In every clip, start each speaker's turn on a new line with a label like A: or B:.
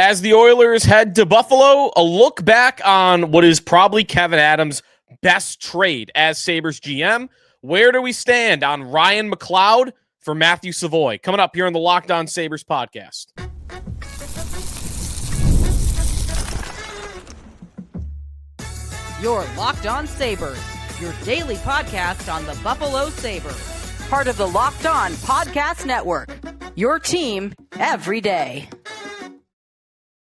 A: As the Oilers head to Buffalo, a look back on what is probably Kevyn Adams' best trade as Sabres GM. Where do we stand on Ryan McLeod for Matthew Savoie? Coming up here on the Locked On Sabres podcast.
B: Your Locked On Sabres, your daily podcast on the Buffalo Sabres. Part of the Locked On Podcast Network, your team every day.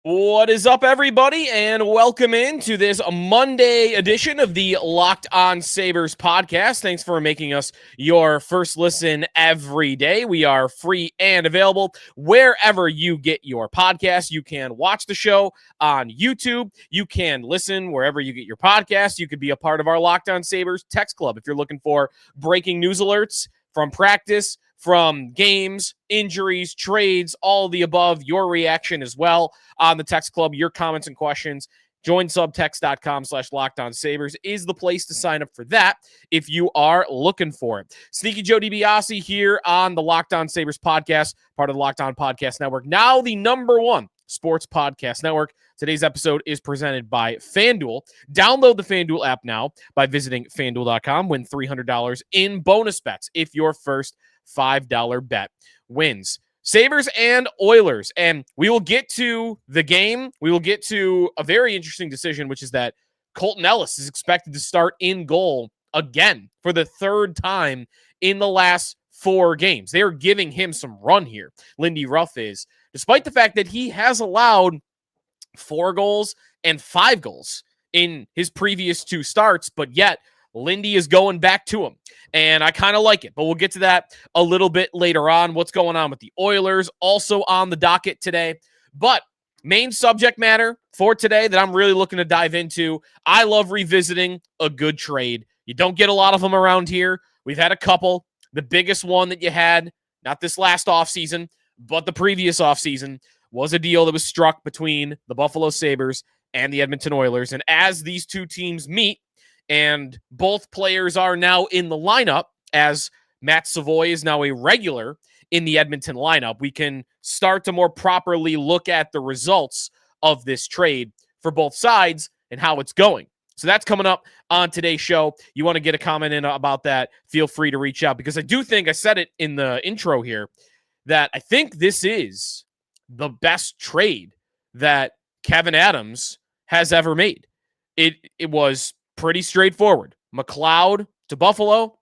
A: What is up, everybody, and welcome into this Monday edition of the Locked On Sabres podcast. Thanks for making us your first listen every day. We are free and available wherever you get your podcast. You can watch the show on YouTube. You can listen wherever you get your podcast. You could be a part of our Locked On Sabres text club if you're looking for breaking news alerts from practice, from games, injuries, trades, all of the above, your reaction as well on the text club, your comments and questions. Join subtext.com/LockedOnSabres is the place to sign up for that if you are looking for it. Sneaky Joe DiBiase here on the Locked On Sabres podcast, part of the Locked On Podcast Network, now the number one sports podcast network. Today's episode is presented by FanDuel. Download the FanDuel app now by visiting FanDuel.com. Win $300 in bonus bets if your first $5 bet wins. Sabres and Oilers. And we will get to the game. We will get to a very interesting decision, which is that Colten Ellis is expected to start in goal again for the third time in the last 4 games. They are giving him some run here. Lindy Ruff is, despite the fact that he has allowed 4 goals and 5 goals in his previous 2 starts, but yet Lindy is going back to him, and I kind of like it, but we'll get to that a little bit later on. What's going on with the Oilers, also on the docket today, but main subject matter for today that I'm really looking to dive into. I love revisiting a good trade. You don't get a lot of them around here. We've had a couple. The biggest one that you had, not this last offseason, but the previous offseason, was a deal that was struck between the Buffalo Sabres and the Edmonton Oilers, and as these two teams meet, and both players are now in the lineup, as Matt Savoie is now a regular in the Edmonton lineup, we can start to more properly look at the results of this trade for both sides and how it's going. So that's coming up on today's show. You want to get a comment in about that, feel free to reach out, because I do think, I said it in the intro here, that I think this is the best trade that Kevyn Adams has ever made. It was pretty straightforward. McLeod to Buffalo,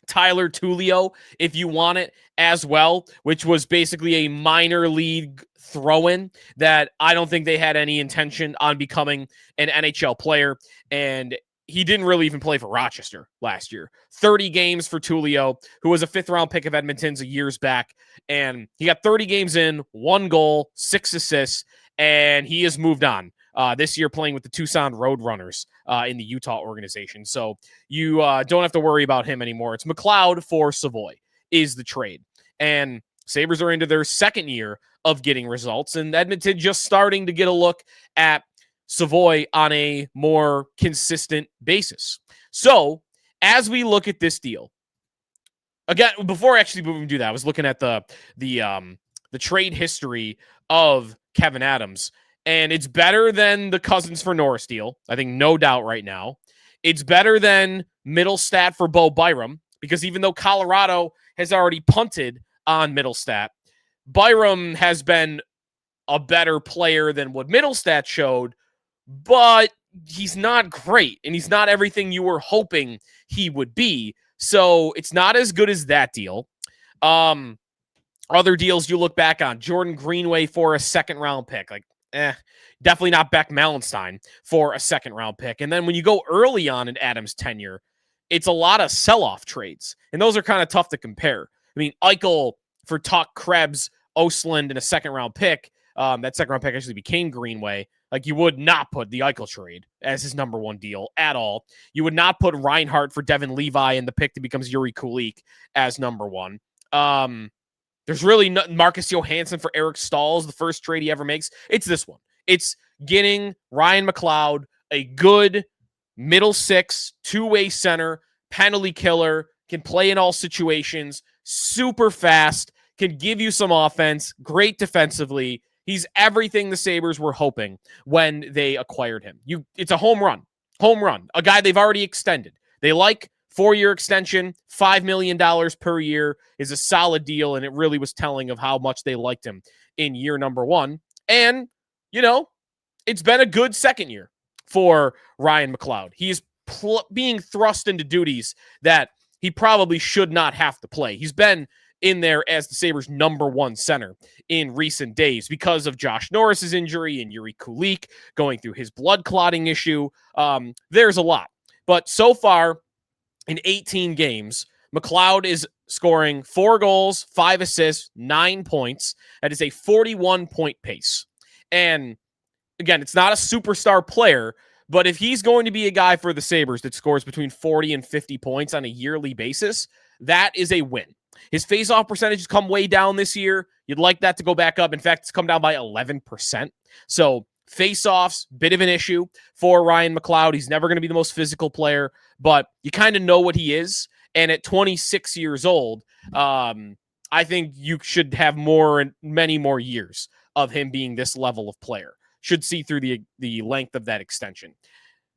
A: Tyler Tullio, if you want it as well, which was basically a minor league throw-in that I don't think they had any intention on becoming an NHL player, and he didn't really even play for Rochester last year. 30 games for Tullio, who was a 5th-round pick of Edmonton's a years back, and he got 30 games in, 1 goal, 6 assists, and he has moved on. This year playing with the Tucson Roadrunners in the Utah organization. So you don't have to worry about him anymore. It's McLeod for Savoie is the trade. And Sabres are into their second year of getting results, and Edmonton just starting to get a look at Savoie on a more consistent basis. So as we look at this deal, again, before actually moving to do that, I was looking at the trade history of Kevyn Adams. And it's better than the Cousins for Norris deal, I think, no doubt right now. It's better than Middlestat for Bo Byram, because even though Colorado has already punted on Middlestat, Byram has been a better player than what Middlestat showed, but he's not great, and he's not everything you were hoping he would be. So it's not as good as that deal. Other deals you look back on, Jordan Greenway for a 2nd-round pick, definitely not Beck Malenstein for a 2nd-round pick. And then when you go early on in Adams' tenure, it's a lot of sell-off trades, and those are kind of tough to compare. I mean, Eichel for Tuch, Krebs, Ostlund, and a 2nd-round pick. That 2nd-round pick actually became Greenway. Like, you would not put the Eichel trade as his number 1 deal at all. You would not put Reinhart for Devin Levi and the pick that becomes Yuri Kulik as number 1. There's really Marcus Johansson for Eric Stahls, the first trade he ever makes. It's this one. It's getting Ryan McLeod, a good middle 6, 2-way center, penalty killer, can play in all situations, super fast, can give you some offense, great defensively, He's everything the Sabres were hoping when they acquired him. It's a home run. Home run. A guy they've already extended. They like 4-year extension, $5 million per year is a solid deal, and it really was telling of how much they liked him in year number 1. And, it's been a good second year for Ryan McLeod. He is being thrust into duties that he probably should not have to play. He's been in there as the Sabres' number 1 center in recent days because of Josh Norris's injury and Yuri Kulik going through his blood clotting issue. There's a lot. But so far, in 18 games, McLeod is scoring 4 goals, 5 assists, 9 points. That is a 41-point pace. And again, it's not a superstar player, but if he's going to be a guy for the Sabres that scores between 40 and 50 points on a yearly basis, that is a win. His faceoff percentage has come way down this year. You'd like that to go back up. In fact, it's come down by 11%. So faceoffs, bit of an issue for Ryan McLeod. He's never going to be the most physical player, but you kind of know what he is. And at 26 years old, I think you should have many more years of him being this level of player. Should see through the length of that extension.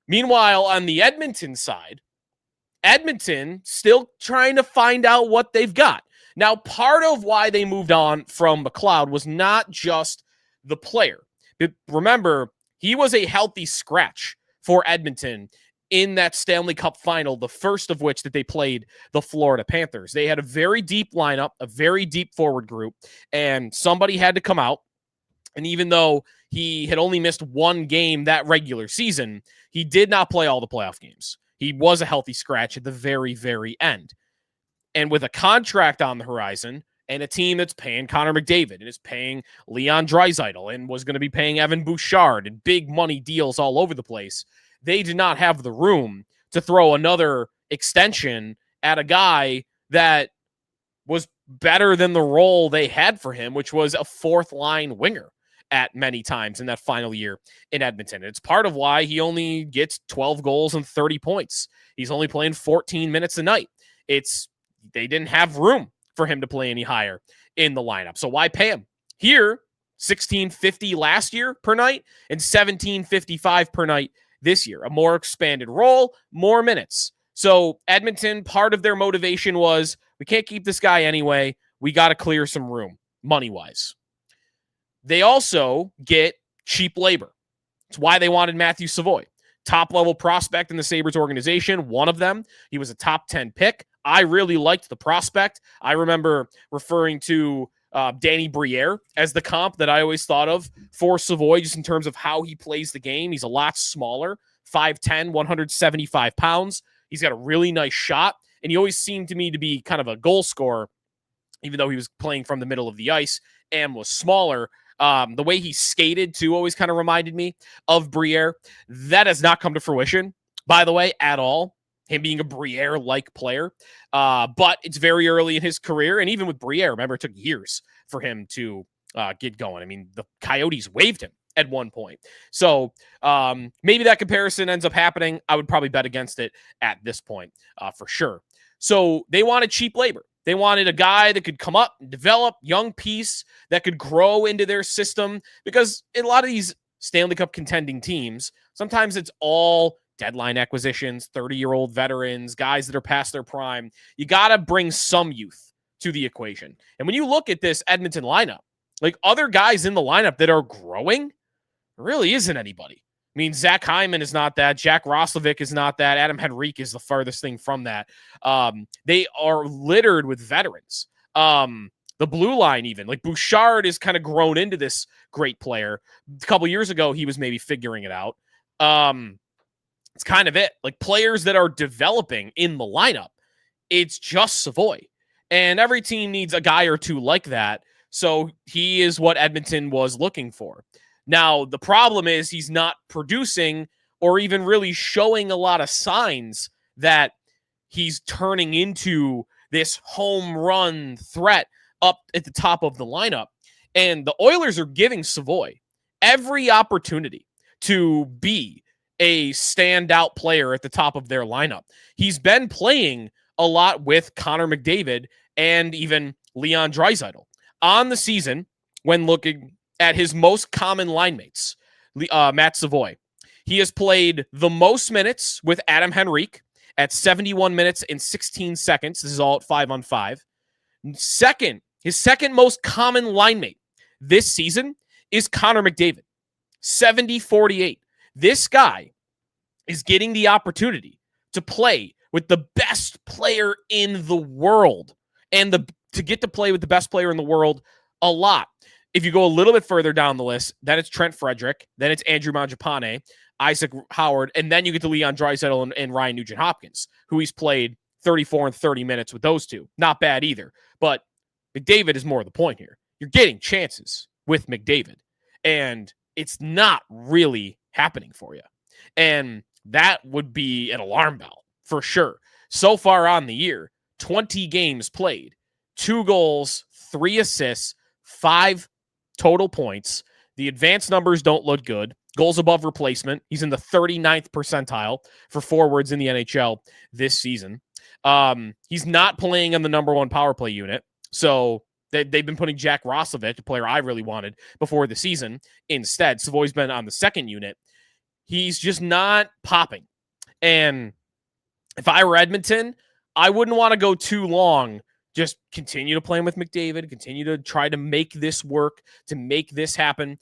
A: Meanwhile, on the Edmonton side, Edmonton still trying to find out what they've got. Now, part of why they moved on from McLeod was not just the player. But remember, he was a healthy scratch for Edmonton in that Stanley Cup final, the first of which that they played the Florida Panthers. They had a very deep lineup, a very deep forward group, and somebody had to come out. And even though he had only missed 1 game that regular season, he did not play all the playoff games. He was a healthy scratch at the very, very end. And with a contract on the horizon and a team that's paying Connor McDavid and is paying Leon Draisaitl and was going to be paying Evan Bouchard and big money deals all over the place, they did not have the room to throw another extension at a guy that was better than the role they had for him, which was a 4th-line winger at many times in that final year in Edmonton. It's part of why he only gets 12 goals and 30 points. He's only playing 14 minutes a night. They didn't have room for him to play any higher in the lineup. So why pay him? Here, $16.50 last year per night and $17.55 per night this year. A more expanded role, more minutes. So Edmonton, part of their motivation was, we can't keep this guy anyway. We got to clear some room, money-wise. They also get cheap labor. It's why they wanted Matthew Savoie. Top-level prospect in the Sabres organization, one of them. He was a top 10 pick. I really liked the prospect. I remember referring to Danny Briere as the comp that I always thought of for Savoie, just in terms of how he plays the game. He's a lot smaller, 5'10", 175 pounds. He's got a really nice shot, and he always seemed to me to be kind of a goal scorer, even though he was playing from the middle of the ice and was smaller. The way he skated, too, always kind of reminded me of Briere. That has not come to fruition, by the way, at all. Him being a Briere-like player. But it's very early in his career. And even with Briere, remember, it took years for him to get going. I mean, the Coyotes waived him at one point. So maybe that comparison ends up happening. I would probably bet against it at this point for sure. So they wanted cheap labor. They wanted a guy that could come up and develop, young piece that could grow into their system, because in a lot of these Stanley Cup contending teams, sometimes it's all deadline acquisitions, 30-year-old veterans, guys that are past their prime. You got to bring some youth to the equation. And when you look at this Edmonton lineup, like other guys in the lineup that are growing, there really isn't anybody. I mean, Zach Hyman is not that. Jack Roslovic is not that. Adam Henrique is the farthest thing from that. They are littered with veterans. The blue line even. Like Bouchard is kind of grown into this great player. A couple years ago, he was maybe figuring it out. It's kind of it. Like players that are developing in the lineup, it's just Savoie. And every team needs a guy or two like that. So he is what Edmonton was looking for. Now, the problem is he's not producing or even really showing a lot of signs that he's turning into this home run threat up at the top of the lineup. And the Oilers are giving Savoie every opportunity to be a standout player at the top of their lineup. He's been playing a lot with Connor McDavid and even Leon Draisaitl. On the season, when looking at his most common line mates, Matt Savoie. He has played the most minutes with Adam Henrique at 71 minutes and 16 seconds. This is all at 5-on-5. His second most common line mate this season is Connor McDavid, 70-48. This guy is getting the opportunity to play with the best player in the world, and to get to play with the best player in the world a lot. If you go a little bit further down the list, then it's Trent Frederick, then it's Andrew Mangiapane, Isaac Howard, and then you get to Leon Draisaitl and Ryan Nugent-Hopkins, who he's played 34 and 30 minutes with those two. Not bad either. But McDavid is more the point here. You're getting chances with McDavid, and it's not really happening for you. And that would be an alarm bell for sure. So far on the year, 20 games played, 2 goals, 3 assists, 5 total points. The advanced numbers don't look good. Goals above replacement. He's in the 39th percentile for forwards in the NHL this season. He's not playing on the number 1 power play unit. So they've been putting Jack Roslovic, a player I really wanted before the season, instead. Savoie's been on the second unit. He's just not popping. And if I were Edmonton, I wouldn't want to go too long. Just continue to play with McDavid, continue to try to make this work, to make this happen.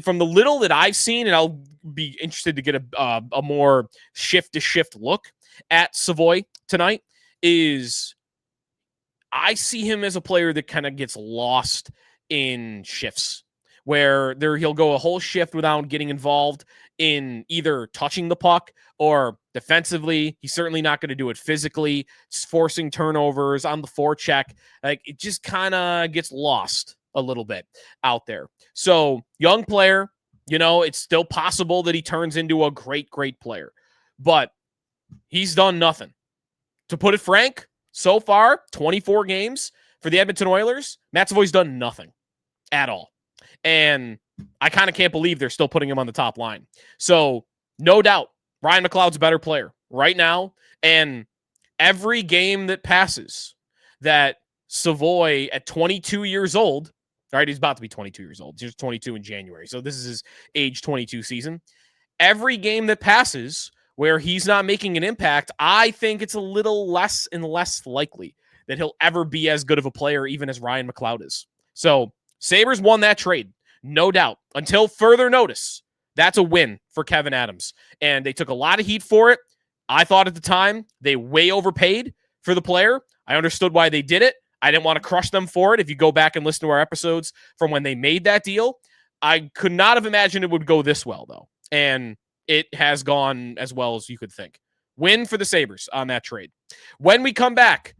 A: From the little that I've seen, and I'll be interested to get a more shift-to-shift look at Savoie tonight, is I see him as a player that kind of gets lost in shifts, where he'll go a whole shift without getting involved in either touching the puck or defensively. He's certainly not going to do it physically, forcing turnovers on the forecheck. Like, it just kind of gets lost a little bit out there. So, young player, it's still possible that he turns into a great, great player. But he's done nothing. To put it frank, so far, 24 games for the Edmonton Oilers, Matt Savoie's done nothing at all. And I kind of can't believe they're still putting him on the top line. So, no doubt, Ryan McLeod's a better player right now. And every game that passes that Savoie at 22 years old, right, he's about to be 22 years old. He's 22 in January. So this is his age 22 season. Every game that passes where he's not making an impact, I think it's a little less and less likely that he'll ever be as good of a player, even as Ryan McLeod is. So, Sabres won that trade, no doubt. Until further notice, that's a win for Kevyn Adams. And they took a lot of heat for it. I thought at the time they way overpaid for the player. I understood why they did it. I didn't want to crush them for it. If you go back and listen to our episodes from when they made that deal, I could not have imagined it would go this well, though. And it has gone as well as you could think. Win for the Sabres on that trade. When we come back,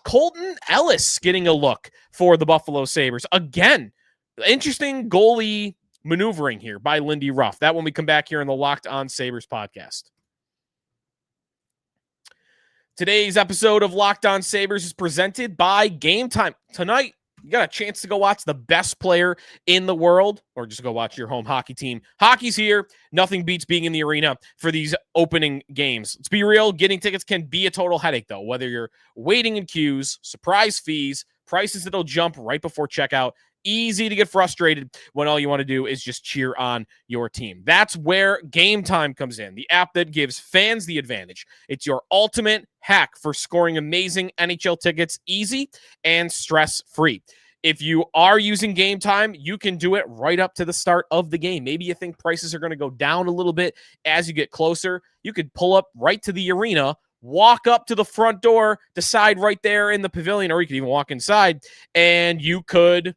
A: Colten Ellis getting a look for the Buffalo Sabres. Again, interesting goalie maneuvering here by Lindy Ruff. That when we come back here in the Locked On Sabres podcast. Today's episode of Locked On Sabres is presented by Game Time. Tonight, you got a chance to go watch the best player in the world, or just go watch your home hockey team. Hockey's here. Nothing beats being in the arena for these opening games. Let's be real. Getting tickets can be a total headache, though, whether you're waiting in queues, surprise fees, prices that'll jump right before checkout. Easy to get frustrated when all you want to do is just cheer on your team. That's where Game Time comes in, the app that gives fans the advantage. It's your ultimate hack for scoring amazing NHL tickets easy and stress-free. If you are using Game Time, you can do it right up to the start of the game. Maybe you think prices are going to go down a little bit as you get closer. You could pull up right to the arena, walk up to the front door, decide right there in the pavilion, or you could even walk inside, and you could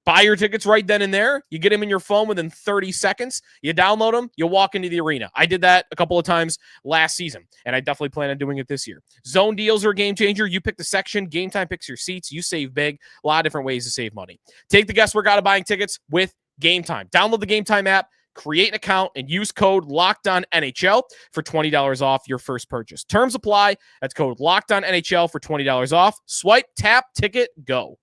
A: buy your tickets right then and there. You get them in your phone within 30 seconds. You download them. You walk into the arena. I did that a couple of times last season, and I definitely plan on doing it this year. Zone deals are a game changer. You pick the section. Game Time picks your seats. You save big. A lot of different ways to save money. Take the guesswork out of buying tickets with Game Time. Download the Game Time app, create an account, and use code LOCKEDONNHL for $20 off your first purchase. Terms apply. That's code LOCKEDONNHL for $20 off. Swipe, tap, ticket, go.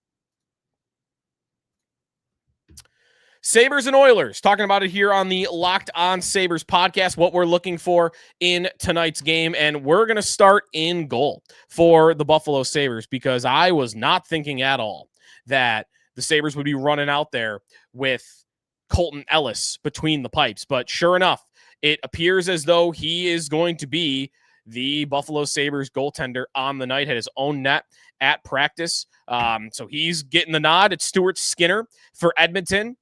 A: Sabres and Oilers, talking about it here on the Locked On Sabres podcast, what we're looking for in tonight's game. And we're going to start in goal for the Buffalo Sabres, because I was not thinking at all that the Sabres would be running out there with Colten Ellis between the pipes. But sure enough, it appears as though he is going to be the Buffalo Sabres goaltender on the night, had his own net at practice. So he's getting the nod. It's Stuart Skinner for Edmonton.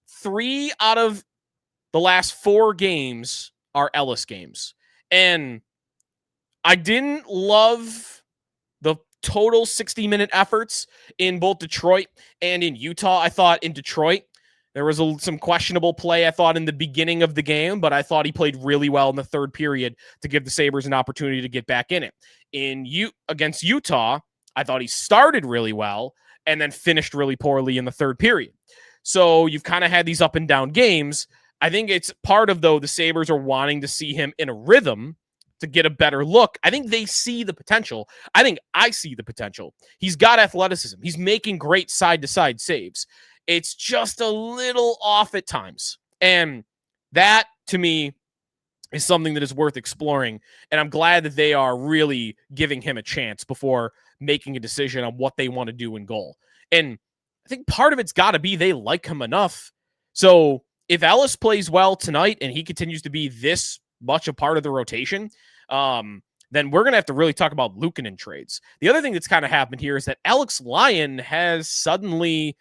A: 3 out of the last 4 games are Ellis games. And I didn't love the total 60-minute efforts in both Detroit and in Utah. I thought in Detroit, there was some questionable play, I thought, in the beginning of the game, but I thought he played really well in the third period to give the Sabres an opportunity to get back in it. Against Utah, I thought he started really well and then finished really poorly in the third period. So you've kind of had these up and down games. I think it's part of, though, the Sabres are wanting to see him in a rhythm to get a better look. I think they see the potential. I think I see the potential. He's got athleticism. He's making great side-to-side saves. It's just a little off at times. And that, to me, is something that is worth exploring. And I'm glad that they are really giving him a chance before making a decision on what they want to do in goal. And I think part of it's got to be they like him enough. So if Ellis plays well tonight and he continues to be this much a part of the rotation, then we're going to have to really talk about Luukkonen trades. The other thing that's kind of happened here is that Alex Lyon has suddenly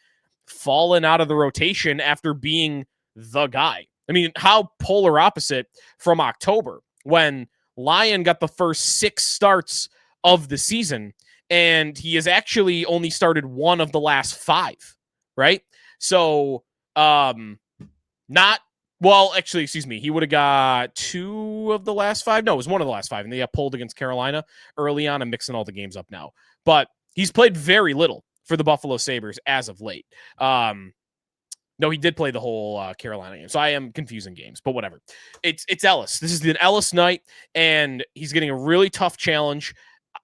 A: fallen out of the rotation after being the guy. I mean, how polar opposite from October when Lyon got the first 6 starts of the season, and he has actually only started 1 of the last 5, right? So, he would have got 2 of the last 5. No, it was 1 of the last 5, and they got pulled against Carolina early on. I'm mixing all the games up now. But he's played very little for the Buffalo Sabres as of late. No, he did play the whole Carolina game, so I am confusing games, but whatever. It's Ellis. This is an Ellis night, and he's getting a really tough challenge.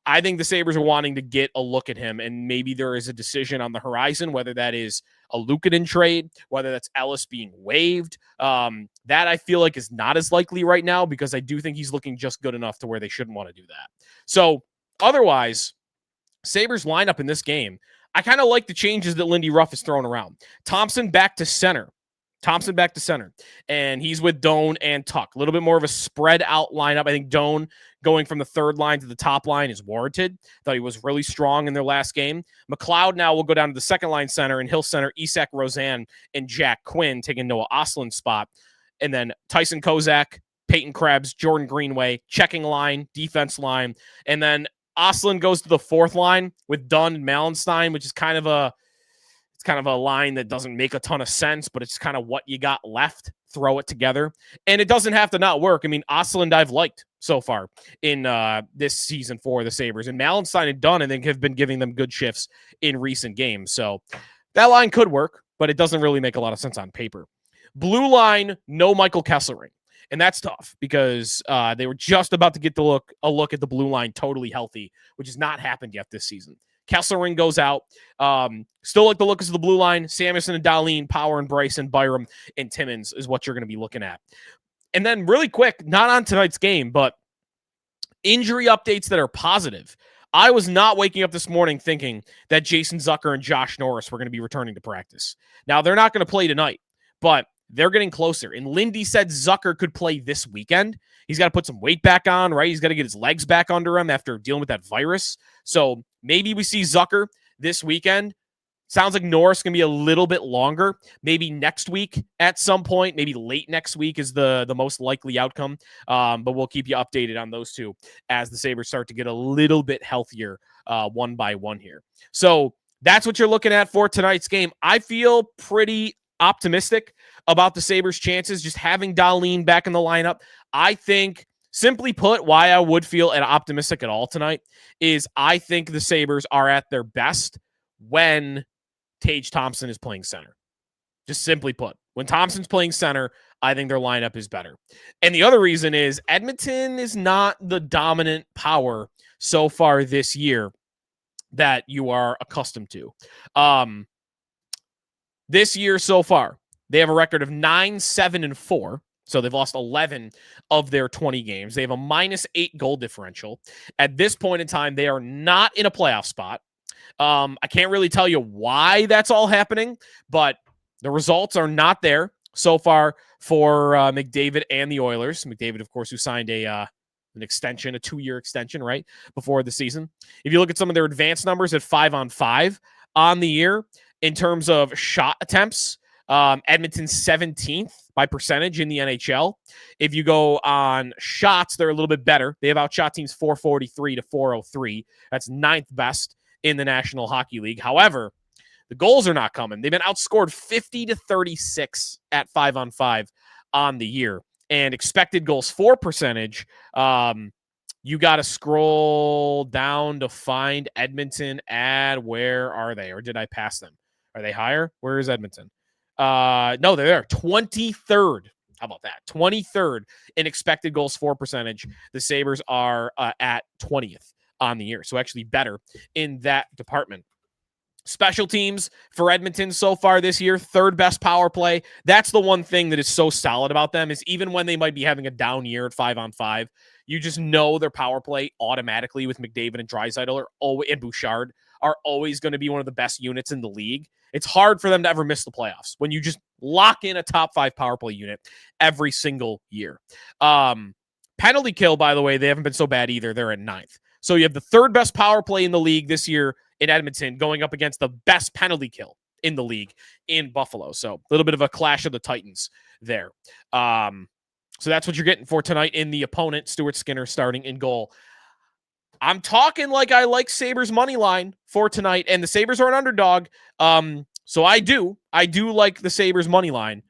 A: I think the Sabres are wanting to get a look at him, and maybe there is a decision on the horizon, whether that is a Luukkonen trade, whether that's Ellis being waived. That I feel like is not as likely right now because I do think he's looking just good enough to where they shouldn't want to do that. So otherwise, Sabres lineup in this game, I kind of like the changes that Lindy Ruff is throwing around. Thompson back to center. And he's with Doan and Tuck. A little bit more of a spread out lineup. I think Doan going from the third line to the top line is warranted. Thought he was really strong in their last game. McLeod now will go down to the second line center, and he'll center Isak Rosen and Jack Quinn, taking Noah Ostlund's spot. And then Tyson Kozak, Peyton Krebs, Jordan Greenway, checking line, defense line. And then Ostlund goes to the fourth line with Dunn and Malenstein, which is kind of a line that doesn't make a ton of sense, but it's kind of what you got left. Throw it together. And it doesn't have to not work. I mean, Ostlund I've liked so far in this season for the Sabres. And Malenstein and Dunn, I think, have been giving them good shifts in recent games. So that line could work, but it doesn't really make a lot of sense on paper. Blue line, no Michael Kesselring. And that's tough because they were just about to get a look at the blue line totally healthy, which has not happened yet this season. Kesselring goes out. Still like the look of the blue line. Samuelson and Dahlin, Power and Bryson, Byram and Timmins is what you're going to be looking at. And then really quick, not on tonight's game, but injury updates that are positive. I was not waking up this morning thinking that Jason Zucker and Josh Norris were going to be returning to practice. Now, they're not going to play tonight, but they're getting closer. And Lindy said Zucker could play this weekend. He's got to put some weight back on, right? He's got to get his legs back under him after dealing with that virus. So maybe we see Zucker this weekend. Sounds like Norris can be a little bit longer. Maybe next week at some point. Maybe late next week is the most likely outcome. But we'll keep you updated on those two as the Sabres start to get a little bit healthier one by one here. So that's what you're looking at for tonight's game. I feel pretty optimistic about the Sabres' chances, just having Dahlin back in the lineup. I think, simply put, why I would feel optimistic at all tonight is I think the Sabres are at their best when Tage Thompson is playing center. Just simply put, when Thompson's playing center, I think their lineup is better. And the other reason is Edmonton is not the dominant power so far this year that you are accustomed to. This year so far, they have a record of 9-7-4. So they've lost 11 of their 20 games. They have a -8 goal differential. At this point in time, they are not in a playoff spot. I can't really tell you why that's all happening, but the results are not there. so far for McDavid and the Oilers. McDavid, of course, who signed an extension, a 2-year extension, right, before the season. If you look at some of their advanced numbers at 5-on-5 on the year in terms of shot attempts, Edmonton 17th by percentage in the NHL. If you go on shots, they're a little bit better. They have outshot teams 443 to 403. That's 9th best in the National Hockey League. However, the goals are not coming. They've been outscored 50 to 36 at 5-on-5 on the year. And expected goals for percentage, you got to scroll down to find Edmonton at where are they? Or did I pass them? Are they higher? Where is Edmonton? No, they're there. 23rd. How about that? 23rd in expected goals for percentage. The Sabres are at 20th on the year. So actually better in that department. Special teams for Edmonton so far this year, 3rd best power play. That's the one thing that is so solid about them is even when they might be having a down year at 5-on-5, you just know their power play automatically with McDavid and Draisaitl and Bouchard are always going to be one of the best units in the league. It's hard for them to ever miss the playoffs when you just lock in a top 5 power play unit every single year. Penalty kill, by the way, they haven't been so bad either. They're at 9th. So you have the 3rd best power play in the league this year in Edmonton going up against the best penalty kill in the league in Buffalo. So a little bit of a clash of the Titans there. So that's what you're getting for tonight in the opponent. Stuart Skinner starting in goal. I'm talking like I like Sabres money line for tonight, and the Sabres are an underdog. So I do like the Sabres money line,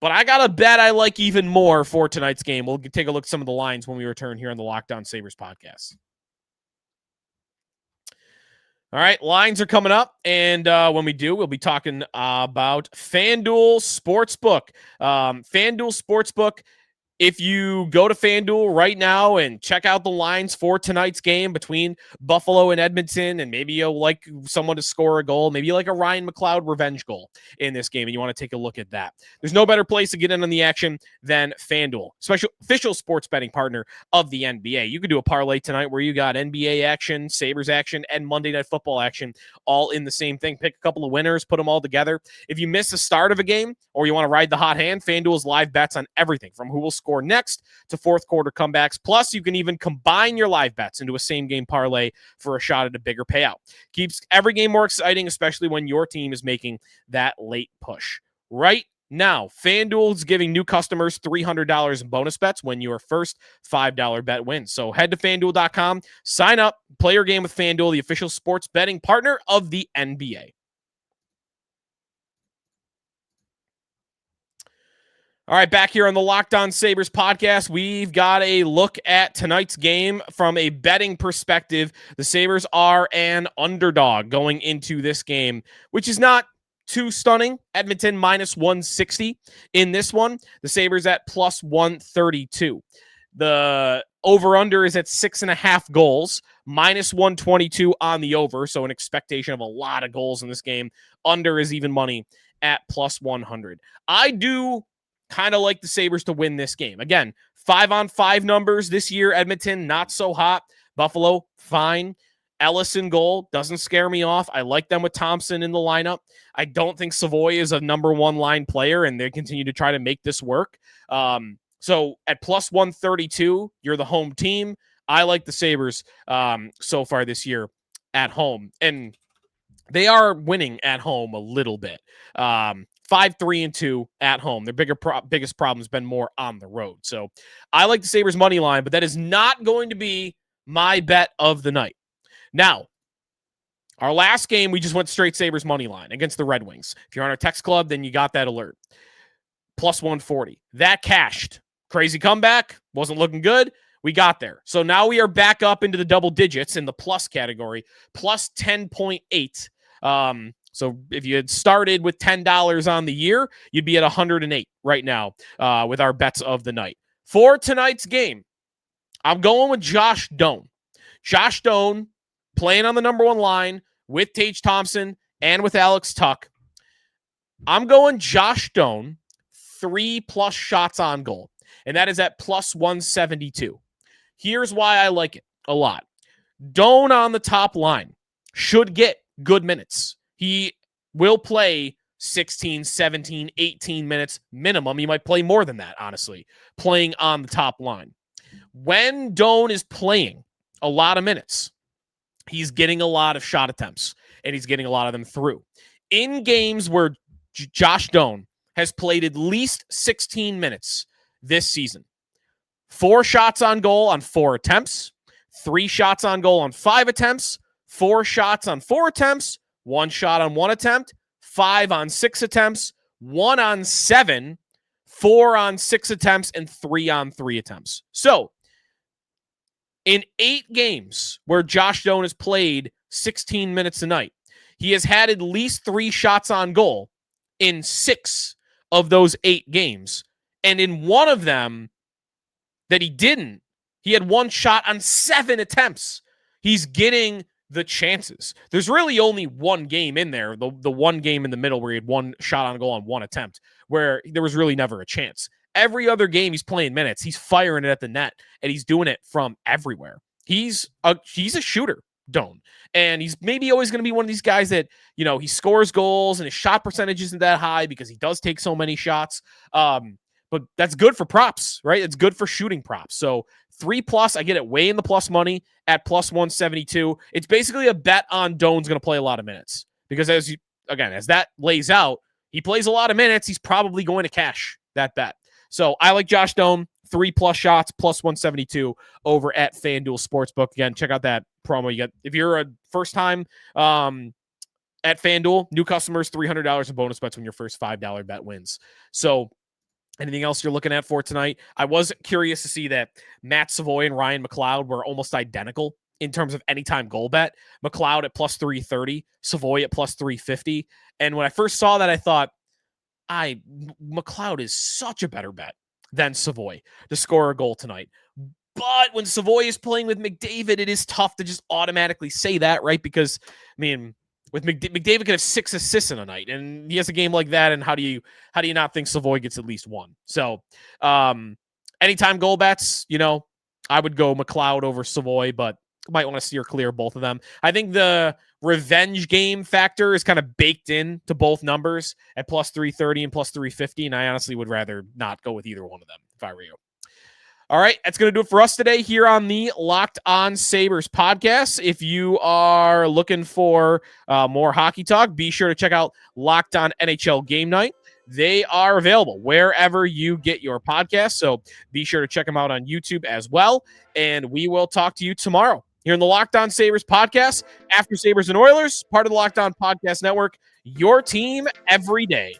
A: but I got a bet I like even more for tonight's game. We'll take a look at some of the lines when we return here on the Locked On Sabres podcast. All right, lines are coming up, and when we do, we'll be talking about FanDuel Sportsbook. FanDuel Sportsbook, if you go to FanDuel right now and check out the lines for tonight's game between Buffalo and Edmonton, and maybe you'll like someone to score a goal, maybe you like a Ryan McLeod revenge goal in this game, and you want to take a look at that. There's no better place to get in on the action than FanDuel, official sports betting partner of the NBA. You could do a parlay tonight where you got NBA action, Sabres action, and Monday Night Football action all in the same thing. Pick a couple of winners, put them all together. If you miss the start of a game or you want to ride the hot hand, FanDuel's live bets on everything from who will score next to fourth quarter comebacks. Plus, you can even combine your live bets into a same game parlay for a shot at a bigger payout. Keeps every game more exciting, especially when your team is making that late push. Right now, FanDuel is giving new customers $300 in bonus bets when your first $5 bet wins. So head to FanDuel.com, sign up, play your game with FanDuel, the official sports betting partner of the NBA. All right, back here on the Locked On Sabres podcast, we've got a look at tonight's game from a betting perspective. The Sabres are an underdog going into this game, which is not too stunning. Edmonton minus 160 in this one. The Sabres at plus 132. The over-under is at 6.5 goals, minus 122 on the over, so an expectation of a lot of goals in this game. Under is even money at plus 100. I do kind of like the Sabres to win this game. Again, 5-on-5 numbers this year. Edmonton, not so hot. Buffalo, fine. Ellis in goal doesn't scare me off. I like them with Thompson in the lineup. I don't think Savoie is a number 1 line player, and they continue to try to make this work. So at plus 132, you're the home team. I like the Sabres so far this year at home. And they are winning at home a little bit. 5-3-2 at home. Their biggest problem has been more on the road. So I like the Sabres money line, but that is not going to be my bet of the night. Now, our last game, we just went straight Sabres money line against the Red Wings. If you're on our text club, then you got that alert. Plus 140. That cashed. Crazy comeback. Wasn't looking good. We got there. So now we are back up into the double digits in the plus category. Plus 10.8. So if you had started with $10 on the year, you'd be at 108 right now with our bets of the night. For tonight's game, I'm going with Josh Doan. Josh Doan playing on the number 1 line with Tage Thompson and with Alex Tuck. I'm going Josh Doan, 3+ shots on goal, and that is at plus 172. Here's why I like it a lot. Doan on the top line should get good minutes. He will play 16, 17, 18 minutes minimum. He might play more than that, honestly, playing on the top line. When Doan is playing a lot of minutes, he's getting a lot of shot attempts, and he's getting a lot of them through. In games where Josh Doan has played at least 16 minutes this season, 4 shots on goal on 4 attempts, 3 shots on goal on 5 attempts, 4 shots on 4 attempts, 1 shot on 1 attempt, 5 on 6 attempts, 1 on 7, 4 on 6 attempts, and 3 on 3 attempts. So, in 8 games where Josh Doan has played 16 minutes a night, he has had at least 3 shots on goal in 6 of those 8 games. And in one of them that he didn't, he had 1 shot on 7 attempts. He's getting the chances. There's really only one game in there, the one game in the middle where he had 1 shot on goal on 1 attempt, where there was really never a chance. Every other game he's playing minutes, he's firing it at the net, and he's doing it from everywhere. He's a shooter, Doan. And he's maybe always going to be one of these guys that, he scores goals and his shot percentage isn't that high because he does take so many shots. But that's good for props, right? It's good for shooting props. So 3+, I get it way in the plus money at plus 172. It's basically a bet on Doan's going to play a lot of minutes because as that lays out, he plays a lot of minutes. He's probably going to cash that bet. So I like Josh Doan, 3+ shots, plus 172 over at FanDuel Sportsbook. Again, check out that promo you get. If you're a first time at FanDuel, new customers, $300 in bonus bets when your first $5 bet wins. So anything else you're looking at for tonight? I was curious to see that Matt Savoie and Ryan McLeod were almost identical in terms of anytime goal bet. McLeod at plus 330, Savoie at plus 350. And when I first saw that, I thought, McLeod is such a better bet than Savoie to score a goal tonight. But when Savoie is playing with McDavid, it is tough to just automatically say that, right? Because, with McDavid could have 6 assists in a night, and he has a game like that, and how do you not think Savoie gets at least 1? So, anytime goal bets, I would go McLeod over Savoie, but might want to steer clear of both of them. I think the revenge game factor is kind of baked in to both numbers at plus 330 and plus 350, and I honestly would rather not go with either one of them if I were you. All right, that's going to do it for us today here on the Locked On Sabres podcast. If you are looking for more hockey talk, be sure to check out Locked On NHL Game Night. They are available wherever you get your podcasts, so be sure to check them out on YouTube as well, and we will talk to you tomorrow here in the Locked On Sabres podcast, after Sabres and Oilers, part of the Locked On Podcast Network, your team every day.